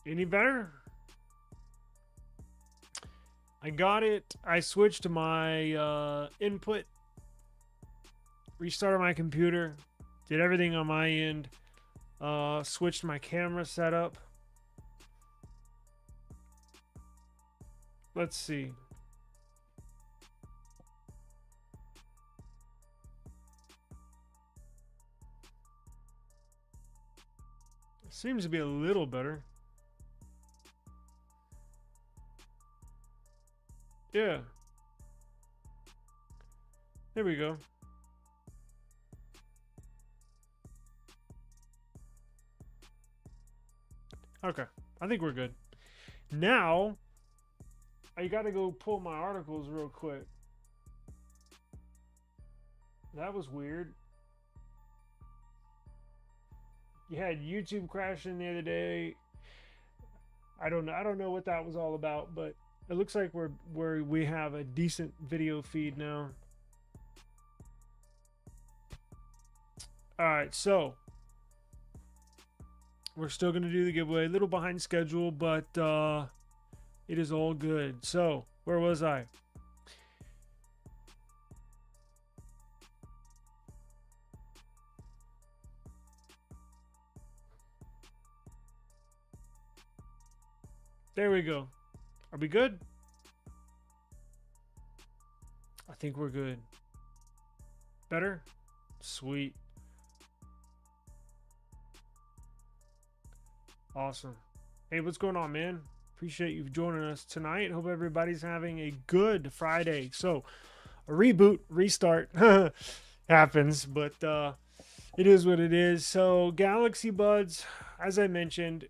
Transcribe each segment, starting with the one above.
Any better? I got it. I switched to my input, restarted my computer, did everything on my end, switched my camera setup. Let's see. Seems to be a little better. Yeah. There we go. Okay. I think we're good. Now, I gotta go pull my articles real quick. That was weird. You had YouTube crashing the other day. I don't know what that was all about, but it looks like we have a decent video feed now. All right, so we're still gonna do the giveaway. A little behind schedule, but it is all good. So where was I? There we go. Are we good? I think we're good. Better? Sweet. Awesome. Hey, what's going on, man? Appreciate you joining us tonight. Hope everybody's having a good Friday. So, a reboot, restart happens, but it is what it is. So, Galaxy Buds, as I mentioned,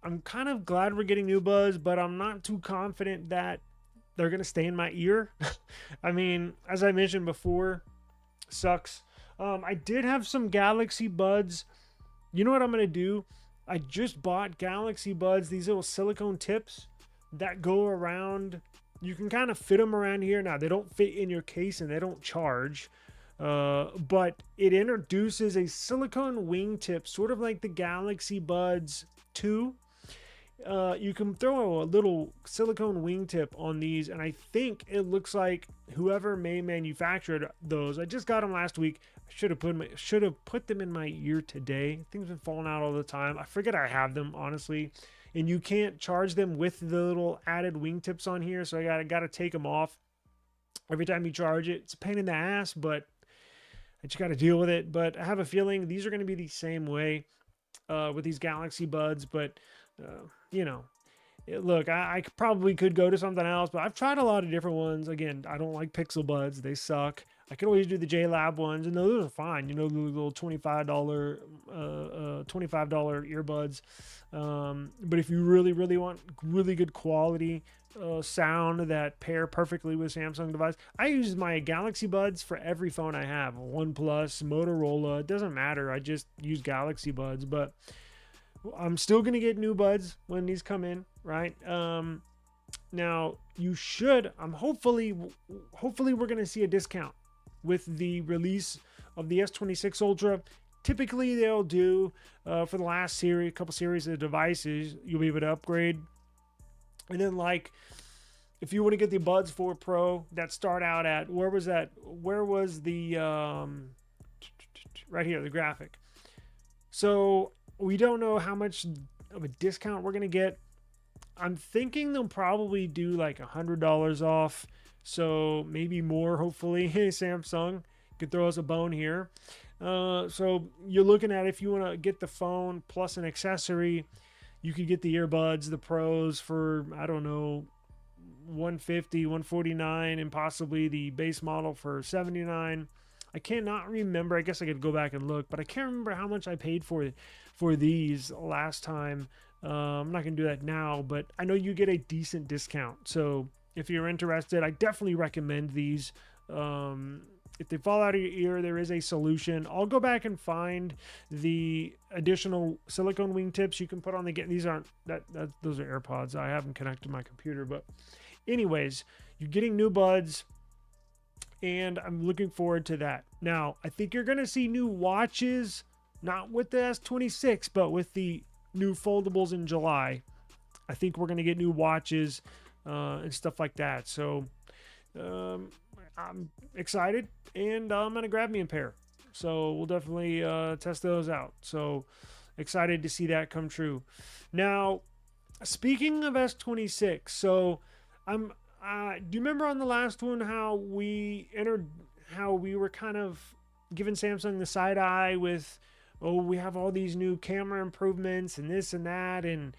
I'm kind of glad we're getting new buds, but I'm not too confident that they're going to stay in my ear. I mean, as I mentioned before, sucks. I did have some Galaxy Buds. You know what I'm going to do? I just bought Galaxy Buds, these little silicone tips that go around. You can kind of fit them around here. Now, they don't fit in your case and they don't charge. But it introduces a silicone wingtip, sort of like the Galaxy Buds 2. You can throw a little silicone wingtip on these, and I think it looks like whoever may manufactured those. I just got them last week. I should have put them in my ear today. Things have been falling out all the time. I forget I have them, honestly. And you can't charge them with the little added wingtips on here, so I gotta take them off every time you charge it. It's a pain in the ass, but I just gotta deal with it. But I have a feeling these are gonna be the same way with these Galaxy Buds, but you know, look, I probably could go to something else, but I've tried a lot of different ones. Again, I don't like Pixel Buds. They suck. I could always do the JLab ones, and those are fine. You know, the little $25 earbuds. But if you really want really good quality sound that pair perfectly with Samsung device, I use my Galaxy Buds for every phone I have. OnePlus, Motorola, it doesn't matter. I just use Galaxy Buds, but I'm still going to get new buds when these come in, right? Now, you should, hopefully we're going to see a discount with the release of the S26 Ultra. Typically, they'll do, for the last couple series of devices, you'll be able to upgrade. And then, like, if you want to get the Buds 4 Pro that start out at, where was the, right here, the graphic. So, we don't know how much of a discount we're going to get. I'm thinking they'll probably do like $100 off. So maybe more, hopefully. Hey, Samsung, you could throw us a bone here. So you're looking at, if you want to get the phone plus an accessory, you could get the earbuds, the Pros for, I don't know, $150, $149, and possibly the base model for $79. I cannot remember. I guess I could go back and look, but I can't remember how much I paid for these last time. I'm not going to do that now, but I know you get a decent discount. So if you're interested, I definitely recommend these. If they fall out of your ear, there is a solution. I'll go back and find the additional silicone wingtips you can put on the these aren't those are AirPods. I haven't connected my computer, but anyways, you're getting new buds, and I'm looking forward to that. Now, I think you're going to see new watches, not with the S26, but with the new foldables in July. I think we're going to get new watches and stuff like that. So I'm excited, and I'm going to grab me a pair. So we'll definitely test those out. So excited to see that come true. Now, speaking of S26, so do you remember on the last one how we were kind of giving Samsung the side eye with, oh, we have all these new camera improvements and this and that, and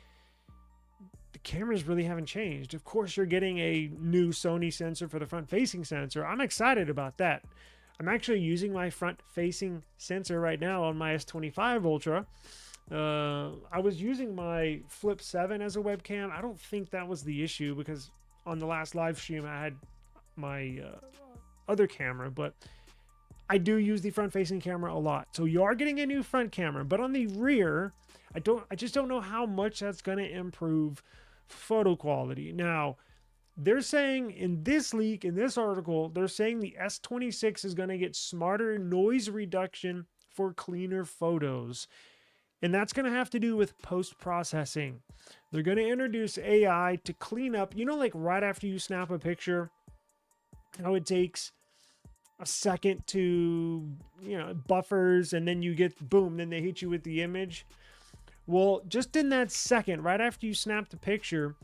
the cameras really haven't changed. Of course, you're getting a new Sony sensor for the front-facing sensor. I'm excited about that. I'm actually using my front-facing sensor right now on my S25 Ultra. I was using my Flip 7 as a webcam. I don't think that was the issue because on the last live stream I had my other camera, but I do use the front-facing camera a lot. So you are getting a new front camera, but on the rear, I just don't know how much that's going to improve photo quality. Now, they're saying in this leak, in this article, they're saying the S26 is going to get smarter noise reduction for cleaner photos. And that's going to have to do with post-processing. They're going to introduce AI to clean up, you know, like right after you snap a picture, how it takes a second to, you know, buffers, and then you get, boom, then they hit you with the image. Well, just in that second, right after you snap the picture,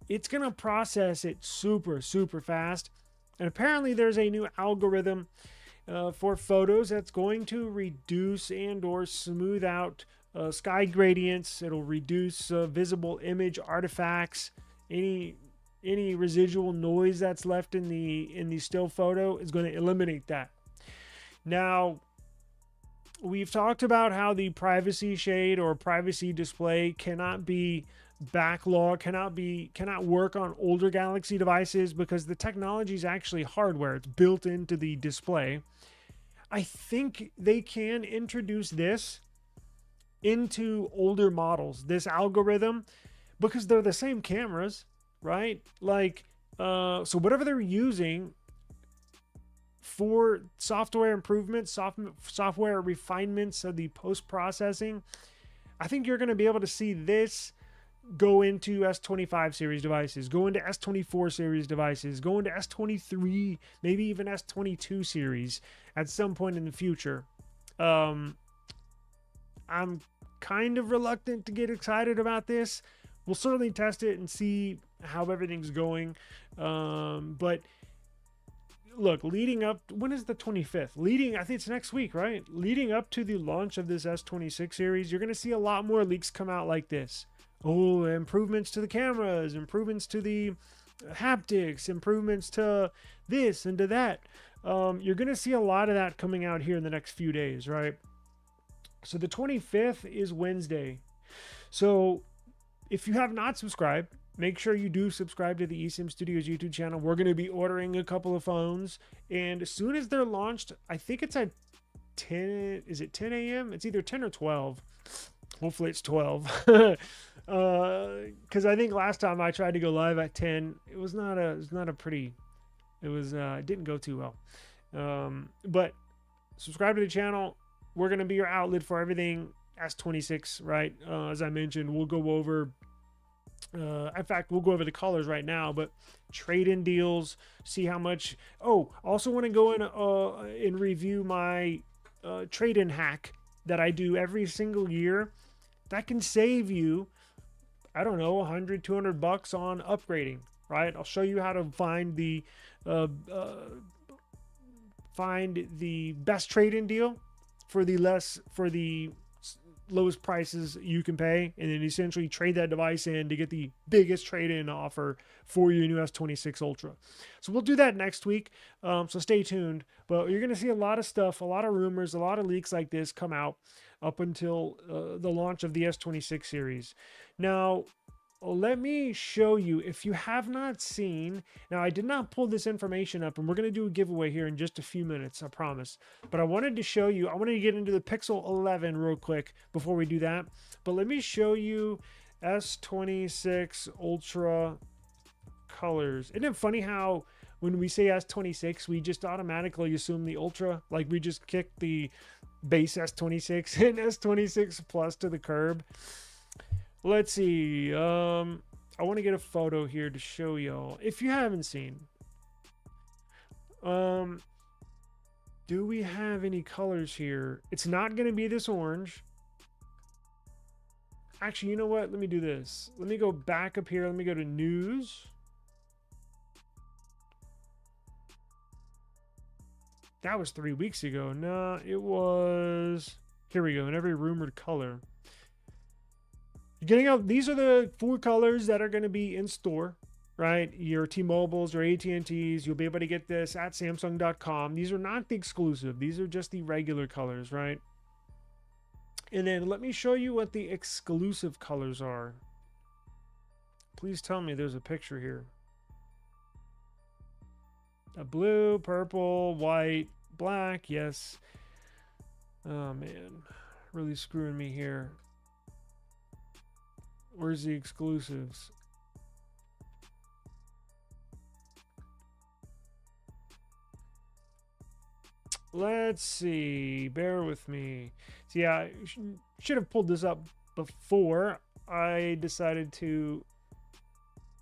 it's going to process it super, super fast. And apparently there's a new algorithm for photos that's going to reduce and or smooth out sky gradients. It'll reduce visible image artifacts. Any residual noise that's left in the still photo is going to eliminate that. Now, we've talked about how the privacy shade or privacy display cannot be backlog, cannot work on older Galaxy devices because the technology is actually hardware. It's built into the display. I think they can introduce this into older models, this algorithm, because they're the same cameras, right? Like, so whatever they're using for software improvements, software refinements of the post-processing, I think you're going to be able to see this go into S25 series devices, go into S24 series devices, go into S23, maybe even S22 series at some point in the future. I'm kind of reluctant to get excited about this. We'll certainly test it and see how everything's going. But look, leading up, when is the 25th? I think it's next week, right? Leading up to the launch of this S26 series, you're going to see a lot more leaks come out like this. Oh, improvements to the cameras, improvements to the haptics, improvements to this and to that. You're going to see a lot of that coming out here in the next few days, right? So the 25th is Wednesday. So if you have not subscribed, make sure you do subscribe to the eSIMstudios YouTube channel. We're going to be ordering a couple of phones, and as soon as they're launched, I think it's at 10, is it 10 a.m.? It's either 10 or 12. Hopefully it's 12. Because I think last time I tried to go live at 10, it didn't go too well. But subscribe to the channel. We're going to be your outlet for everything S26, right? As I mentioned, we'll go over, in fact, we'll go over the colors right now, but trade-in deals, see how much. Oh, also want to go in and review my trade-in hack that I do every single year. That can save you, I don't know, $100, $200 on upgrading, right? I'll show you how to find the best trade-in deal for the lowest prices you can pay, and then essentially trade that device in to get the biggest trade-in offer for your new S26 Ultra. So we'll do that next week, so stay tuned. But you're going to see a lot of stuff, a lot of rumors, a lot of leaks like this come out up until the launch of the S26 series. Now, let me show you, if you have not seen, now I did not pull this information up, and we're going to do a giveaway here in just a few minutes, I promise. But I wanted to show you, I wanted to get into the Pixel 11 real quick before we do that. But let me show you S26 Ultra colors. Isn't it funny how when we say S26, we just automatically assume the Ultra, like we just kick the base S26 and S26 Plus to the curb? let's see. I want to get a photo here to show y'all. If you haven't seen, do we have any colors here? It's not going to be this orange. Actually, you know what? Let me do this. Let me go back up here. Let me go to news. That was 3 weeks ago. No, it was... Here we go. In every rumored color. Getting out. These are the 4 colors that are going to be in store, right? Your T-Mobiles or AT&Ts. You'll be able to get this at Samsung.com. These are not the exclusive. These are just the regular colors, right? And then let me show you what the exclusive colors are. Please tell me there's a picture here. A blue, purple, white, black, yes. Oh man, really screwing me here. Where's the exclusives? Let's see, bear with me. So yeah, I should have pulled this up before I decided to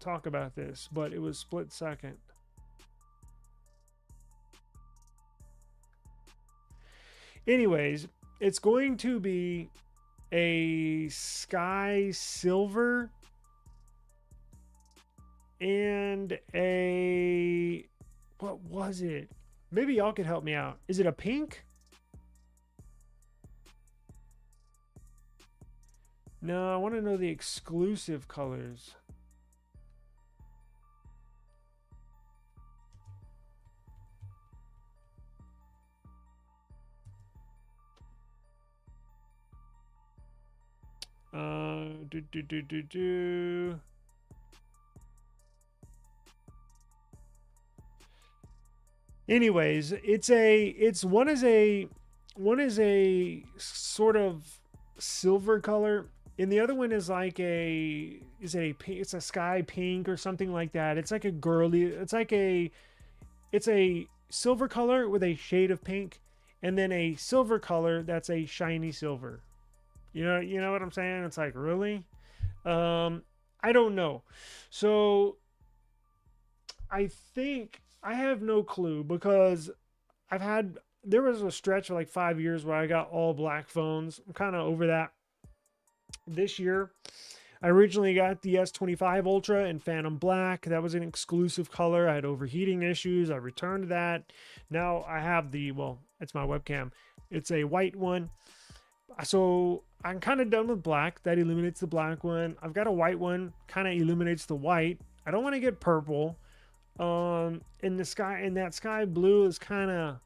talk about this, but it was split second. Anyways, it's going to be a sky silver and a, what was it? Maybe y'all could help me out. Is it a pink? No, I want to know the exclusive colors. Anyways, one is a sort of silver color, and the other one is like it's a sky pink or something like that. It's like a girly, it's a silver color with a shade of pink, and then a silver color that's a shiny silver. You know what I'm saying? It's like, really? I don't know. So I think I have no clue, because there was a stretch of like 5 years where I got all black phones. I'm kind of over that. This year, I originally got the S25 Ultra in Phantom Black. That was an exclusive color. I had overheating issues. I returned that. Now I have well, it's my webcam. It's a white one. So I'm kind of done with black. That eliminates the black one. I've got a white one, kind of eliminates the white. I don't want to get purple. In that sky blue is kind of,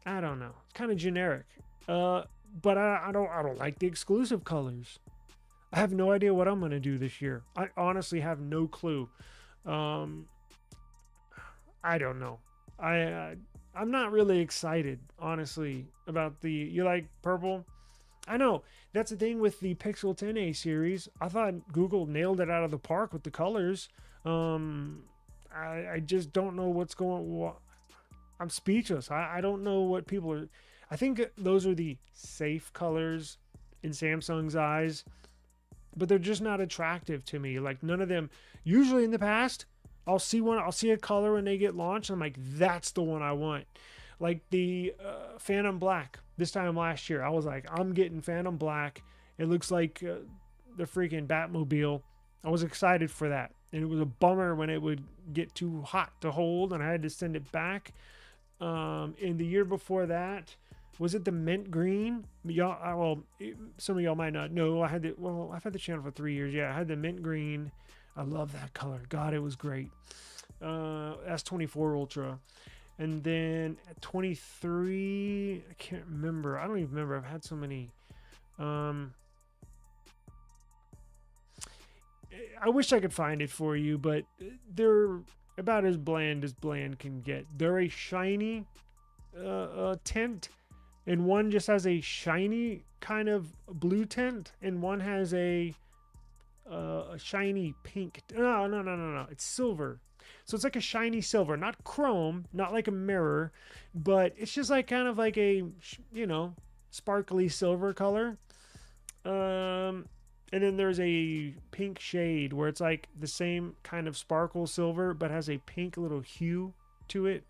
I don't know, it's kind of generic. But I don't like the exclusive colors. I have no idea what I'm gonna do this year. I honestly have no clue. I don't know. I'm not really excited, honestly, about you like purple? I know that's the thing with the Pixel 10a series. I thought Google nailed it out of the park with the colors. I just don't know what's going. I'm speechless. I don't know what people are. I think those are the safe colors in Samsung's eyes, but they're just not attractive to me. Like, none of them. Usually in the past, I'll see a color when they get launched. I'm like, that's the one I want. Like the Phantom Black this time last year. I was like, I'm getting Phantom Black. It looks like the freaking Batmobile. I was excited for that. And it was a bummer when it would get too hot to hold and I had to send it back. In the year before that, was it the mint green? Y'all, some of y'all might not know. I've had the channel for 3 years. Yeah, I had the mint green. I love that color. God, it was great. S24 Ultra. And then at 23, I can't remember. I don't even remember. I've had so many. I wish I could find it for you, but they're about as bland can get. They're a shiny tint, and one just has a shiny kind of blue tint, and one has a shiny pink. No. It's silver. So it's like a shiny silver, not chrome, not like a mirror, but it's just like kind of like a, sparkly silver color. And then there's a pink shade where it's like the same kind of sparkle silver, but has a pink little hue to it.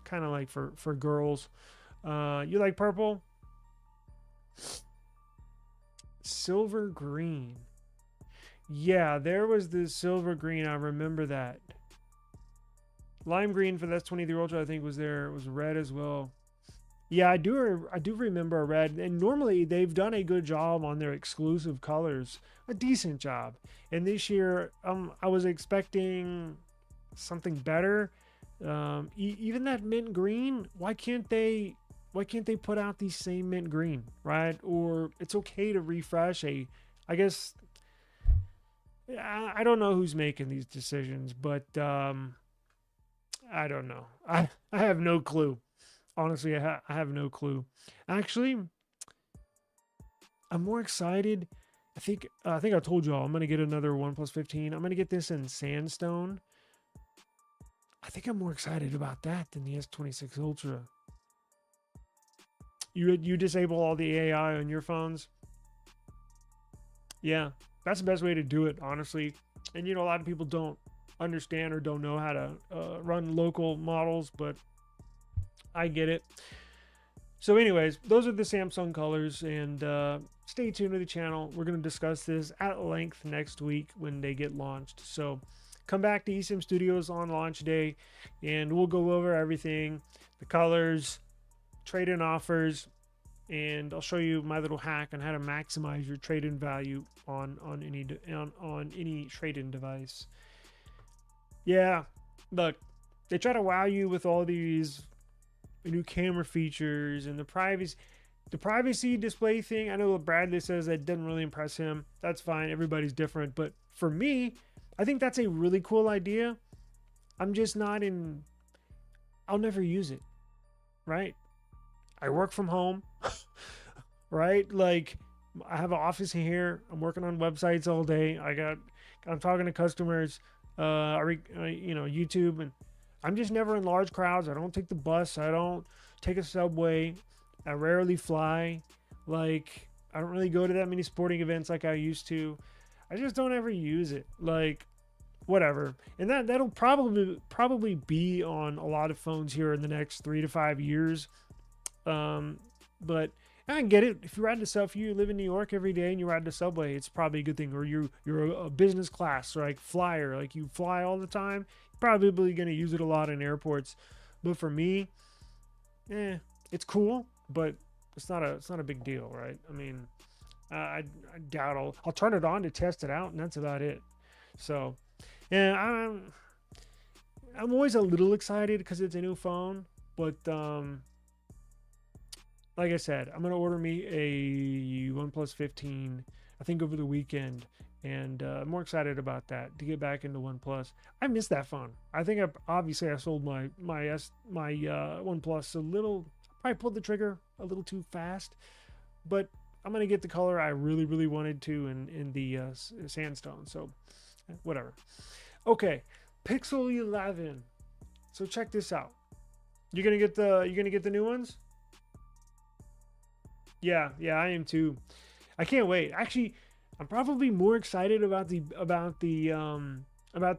Kind of like for girls. You like purple? Silver green. Yeah, there was the silver green. I remember that. Lime green for the S23 Ultra, I think, was there. It was red as well. Yeah, I do remember a red. And normally they've done a good job on their exclusive colors. A decent job. And this year, I was expecting something better. Even that mint green, why can't they put out the same mint green, right? Or it's okay to refresh I guess I don't know who's making these decisions, but I don't know. I have no clue. Honestly, I have no clue. Actually, I'm more excited. I think I told you all I'm gonna get another OnePlus 15. I'm gonna get this in sandstone. I think I'm more excited about that than the S26 Ultra. You disable all the AI on your phones? Yeah, that's the best way to do it, honestly. And a lot of people don't understand or don't know how to run local models, but I get it. So anyways, those are the Samsung colors, and stay tuned to the channel. We're going to discuss this at length next week when they get launched. So come back to eSIMstudios on launch day, and we'll go over everything, the colors, trade-in offers, and I'll show you my little hack on how to maximize your trade-in value on any trade-in device. Yeah, look, they try to wow you with all these new camera features and the privacy display thing. I know Bradley says that didn't really impress him. That's fine. Everybody's different. But for me, I think that's a really cool idea. I'm just not in. I'll never use it. Right? I work from home. Right? Like, I have an office here. I'm working on websites all day. I'm talking to customers. YouTube, and I'm just never in large crowds. I don't take the bus. I don't take a subway. I rarely fly. Like, I don't really go to that many sporting events like I used to. I just don't ever use it. Like, whatever. And that'll probably be on a lot of phones here in the next 3 to 5 years. But I get it. If you ride the subway, if you live in New York every day and you ride the subway, it's probably a good thing. Or you're a business class, or like flyer, like you fly all the time. You're probably going to use it a lot in airports. But for me, it's cool, but it's not a big deal, right? I mean, I doubt I'll turn it on to test it out, and that's about it. So, yeah, I'm always a little excited because it's a new phone, but like I said, I'm gonna order me a OnePlus 15, I think, over the weekend, and I'm more excited about that, to get back into OnePlus. I miss that phone. I think I sold my OnePlus a little. I pulled the trigger a little too fast, but I'm gonna get the color I really wanted to in the sandstone. So whatever. Okay, Pixel 11. So check this out. You're gonna get the new ones. Yeah, I am too. I can't wait. Actually, I'm probably more excited about the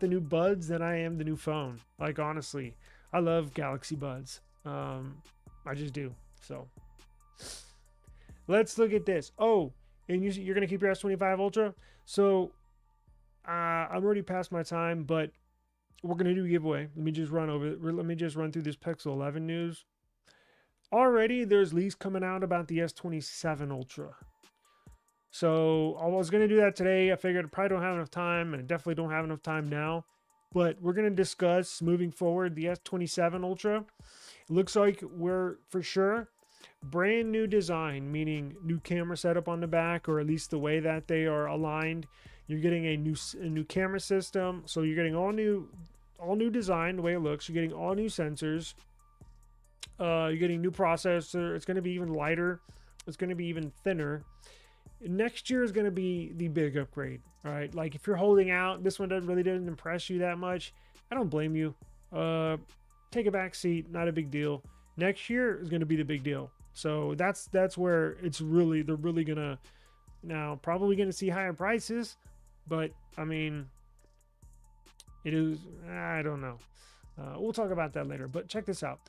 new buds than I am the new phone. Like, honestly, I love Galaxy buds. I just do. So let's look at this. Oh, and you're gonna keep your S25 Ultra. So I'm already past my time, but we're gonna do a giveaway. Let me just run through this Pixel 11 news. Already there's leaks coming out about the S27 Ultra. So I was going to do that today. I figured I probably don't have enough time, and I definitely don't have enough time now. But we're going to discuss moving forward the S27 Ultra. It looks like we're for sure brand new design, meaning new camera setup on the back, or at least the way that they are aligned. You're getting a new camera system, so you're getting all new design the way it looks. You're getting all new sensors. You're getting new processor. It's going to be even lighter. It's going to be even thinner. Next year is going to be the big upgrade. All right, like if you're holding out, this one didn't impress you that much. I don't blame you. Take a back seat, not a big deal. Next year is going to be the big deal. So that's where they're really gonna Now, probably going to see higher prices, but I mean, it is, I don't know. We'll talk about that later, but check this out.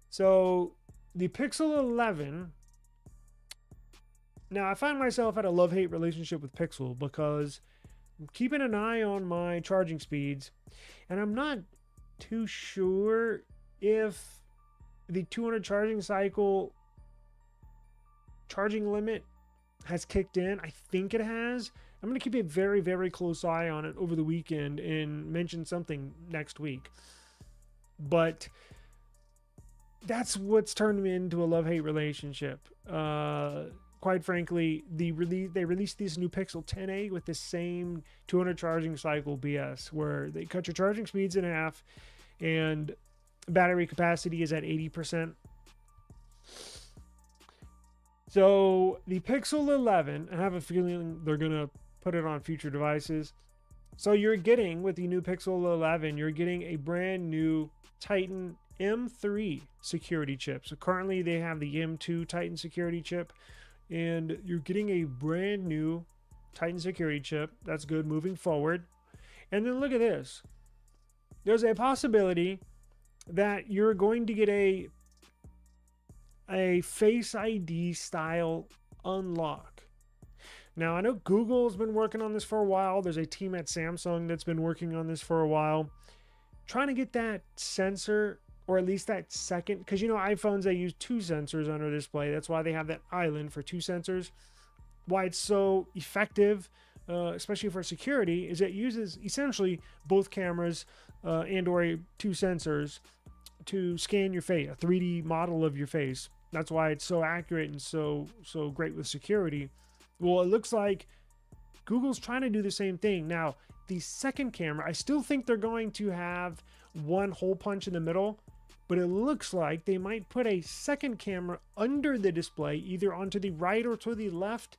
So the Pixel 11, now I find myself at a love-hate relationship with Pixel because I'm keeping an eye on my charging speeds, and I'm not too sure if the 200 charging cycle charging limit has kicked in. I think it has. I'm going to keep a very, very close eye on it over the weekend and mention something next week. But that's what's turned me into a love-hate relationship. Quite frankly, they released this new Pixel 10a with the same 200 charging cycle BS, where they cut your charging speeds in half and battery capacity is at 80%. So the Pixel 11, I have a feeling they're going to put it on future devices. So you're getting, with the new Pixel 11, you're getting a brand new Titan M3 security chip. So currently they have the M2 Titan security chip, and you're getting a brand new Titan security chip. That's good moving forward. And then look at this. There's a possibility that you're going to get a Face ID style unlock. Now, I know Google's been working on this for a while. There's a team at Samsung that's been working on this for a while, trying to get that sensor, or at least that second, because you know iPhones, they use 2 sensors under display. That's why they have that island for 2 sensors. Why it's so effective, especially for security, is it uses essentially both cameras and or 2 sensors to scan your face, a 3D model of your face. That's why it's so accurate and so great with security. Well, it looks like Google's trying to do the same thing. Now, the second camera, I still think they're going to have one hole punch in the middle, but it looks like they might put a second camera under the display, either onto the right or to the left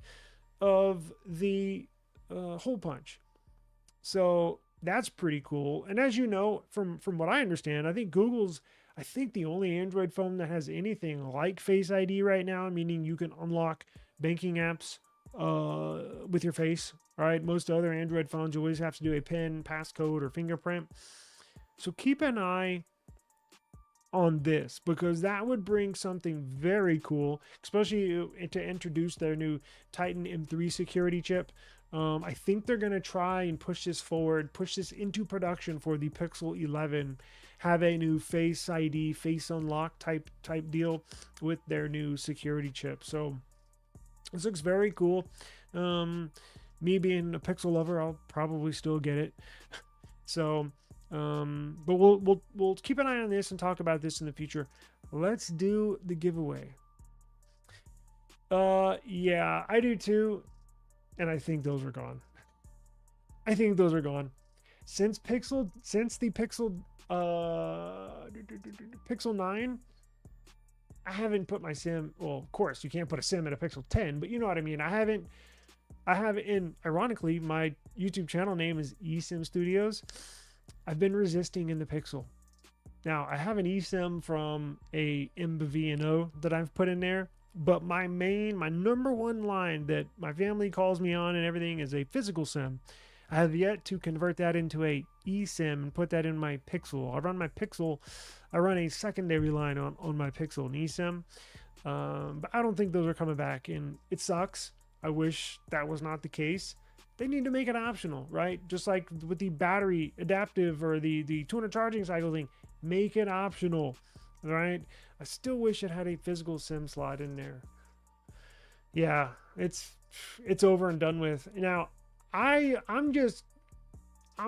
of the hole punch. So that's pretty cool. And as you know, from what I understand, I think Google's, I think the only Android phone that has anything like Face ID right now, meaning you can unlock banking apps with your face. All right, most other Android phones, you always have to do a PIN, passcode, or fingerprint. So keep an eye on this, because that would bring something very cool, especially to introduce their new Titan M3 security chip. I think they're going to try and push this forward, push this into production for the Pixel 11, have a new Face ID, face unlock type deal with their new security chip. So this looks very cool. Me being a Pixel lover, I'll probably still get it. So, but we'll keep an eye on this and talk about this in the future. Let's do the giveaway. Yeah, I do too. And I think those are gone. I think those are gone. Since the Pixel Pixel 9, I haven't put my SIM. Well, of course, you can't put a SIM in a Pixel 10, but you know what I mean. I have, and ironically, my YouTube channel name is eSIMstudios. I've been resisting in the Pixel. Now, I have an eSIM from a MVNO that I've put in there, but my number one line that my family calls me on and everything is a physical SIM. I have yet to convert that into a eSIM and put that in my Pixel. I run a secondary line on my Pixel, an eSIM. But I don't think those are coming back, and it sucks. I wish that was not the case. They need to make it optional, right? Just like with the battery adaptive or the 200 charging cycle thing, make it optional, right? I still wish it had a physical SIM slot in there. Yeah, it's over and done with. Now, I'm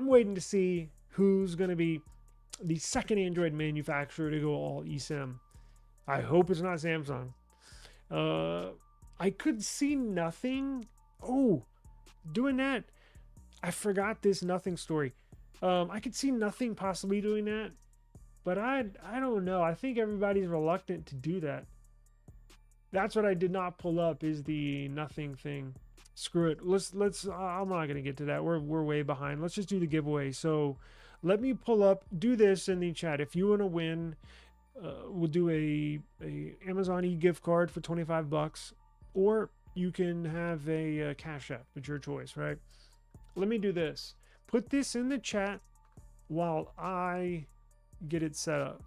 waiting to see who's going to be the second Android manufacturer to go all eSIM. I hope it's not Samsung. I could see nothing. Oh, doing that. I forgot this nothing story. I could see nothing possibly doing that, but I don't know. I think everybody's reluctant to do that. That's what I did not pull up, is the nothing thing. Screw it. Let's I'm not gonna get to that. We're way behind. Let's just do the giveaway. So let me do this in the chat. If you want to win, we'll do a Amazon gift card for $25, or you can have a Cash App. It's your choice, right? Let me do this. Put this in the chat while I get it set up.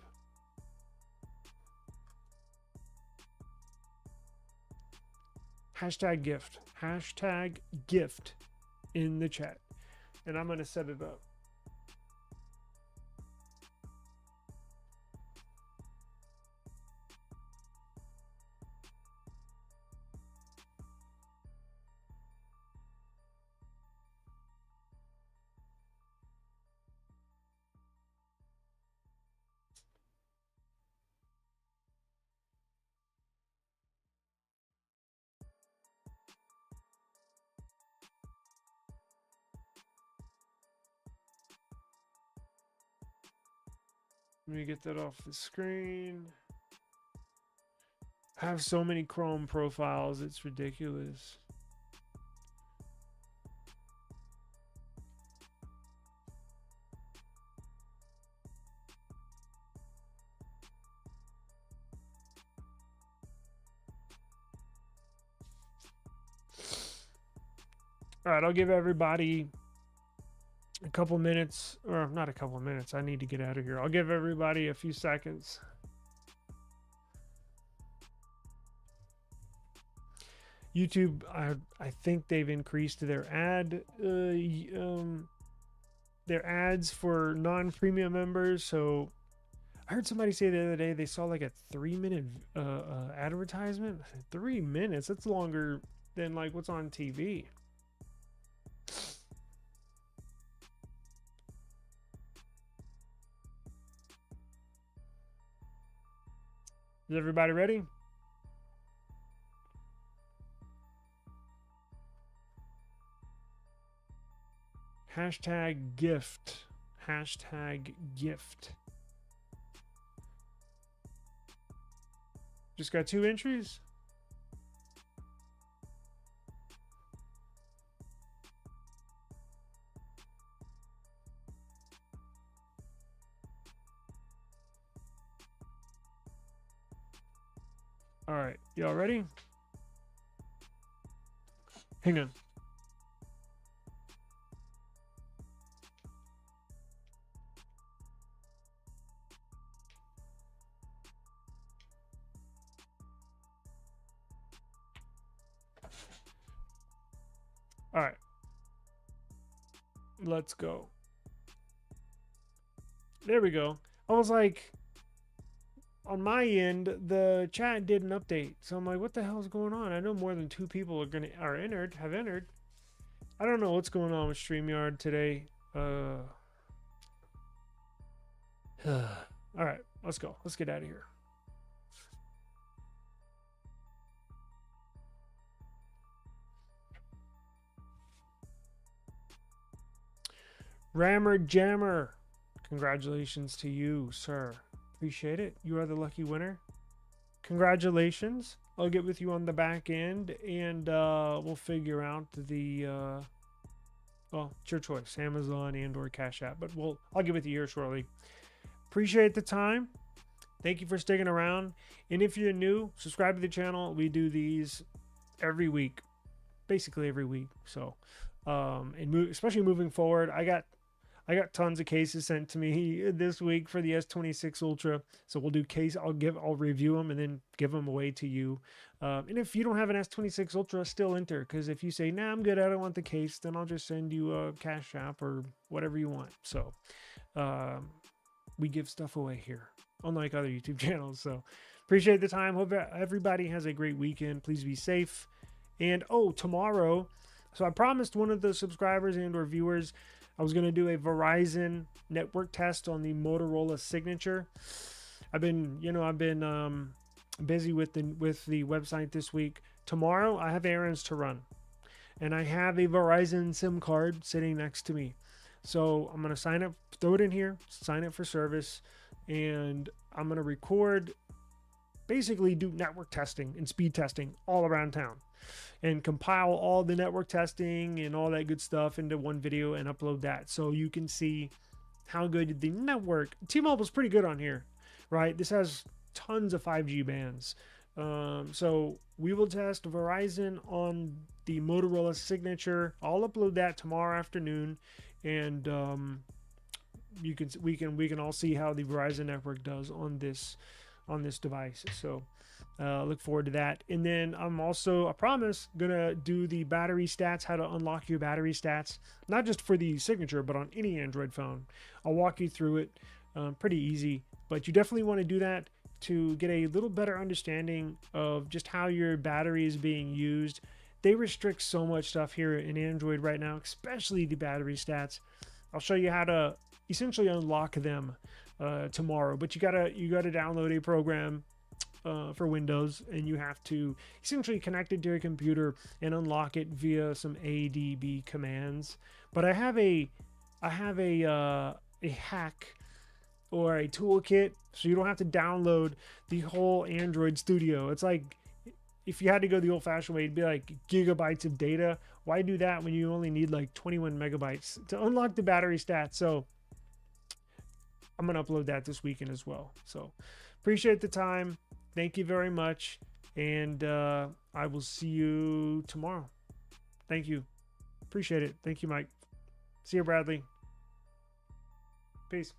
Hashtag gift. Hashtag gift in the chat. And I'm going to set it up. Let me get that off the screen. I have so many Chrome profiles, it's ridiculous. All right, I'll give everybody a couple minutes, or not a couple minutes. I need to get out of here. I'll give everybody a few seconds. YouTube, I think they've increased their ads for non-premium members. So I heard somebody say the other day they saw like a 3-minute advertisement. 3 minutes? That's longer than like what's on TV. Is everybody ready? Hashtag gift. Hashtag gift. Just got 2 entries. All right, y'all ready? Hang on. All right. Let's go. There we go. I was like, on my end, the chat didn't update. So I'm like, what the hell is going on? I know more than 2 people have entered. I don't know what's going on with StreamYard today. All right, let's go. Let's get out of here. Rammer Jammer, congratulations to you, sir. Appreciate it. You are the lucky winner. Congratulations. I'll get with you on the back end and we'll figure out the well, it's your choice, Amazon and or Cash App, but I'll get with you here shortly. Appreciate the time. Thank you for sticking around. And if you're new, subscribe to the channel. We do these every week, basically every week. So especially moving forward, I got tons of cases sent to me this week for the S26 Ultra. So we'll do I'll review them and then give them away to you. And if you don't have an S26 Ultra, still enter. Because if you say, nah, I'm good, I don't want the case, then I'll just send you a Cash App or whatever you want. So we give stuff away here, unlike other YouTube channels. So appreciate the time. Hope everybody has a great weekend. Please be safe. And tomorrow, so I promised one of the subscribers and or viewers I was going to do a Verizon network test on the Motorola Signature. I've been busy with the website this week. Tomorrow I have errands to run, and I have a Verizon SIM card sitting next to me. So I'm going to sign up, throw it in here, sign up for service, and I'm going to record, basically do network testing and speed testing all around town, and compile all the network testing and all that good stuff into one video and upload that so you can see how good the network. T-Mobile's pretty good on here, right? This has tons of 5G bands. So we will test Verizon on the Motorola Signature. I'll upload that tomorrow afternoon, and we can all see how the Verizon network does on this device. So look forward to that. And then I'm also, I promise, gonna do the battery stats, how to unlock your battery stats, not just for the Signature, but on any Android phone. I'll walk you through it. Pretty easy, but you definitely want to do that to get a little better understanding of just how your battery is being used. They restrict so much stuff here in Android right now, especially the battery stats. I'll show you how to essentially unlock them tomorrow, but you gotta download a program for Windows, and you have to essentially connect it to your computer and unlock it via some ADB commands. But I have a hack or a toolkit, so you don't have to download the whole Android Studio. It's like if you had to go the old-fashioned way, it'd be like gigabytes of data. Why do that when you only need like 21 megabytes to unlock the battery stats? So I'm gonna upload that this weekend as well. So appreciate the time. Thank you very much, and I will see you tomorrow. Thank you. Appreciate it. Thank you, Mike. See you, Bradley. Peace.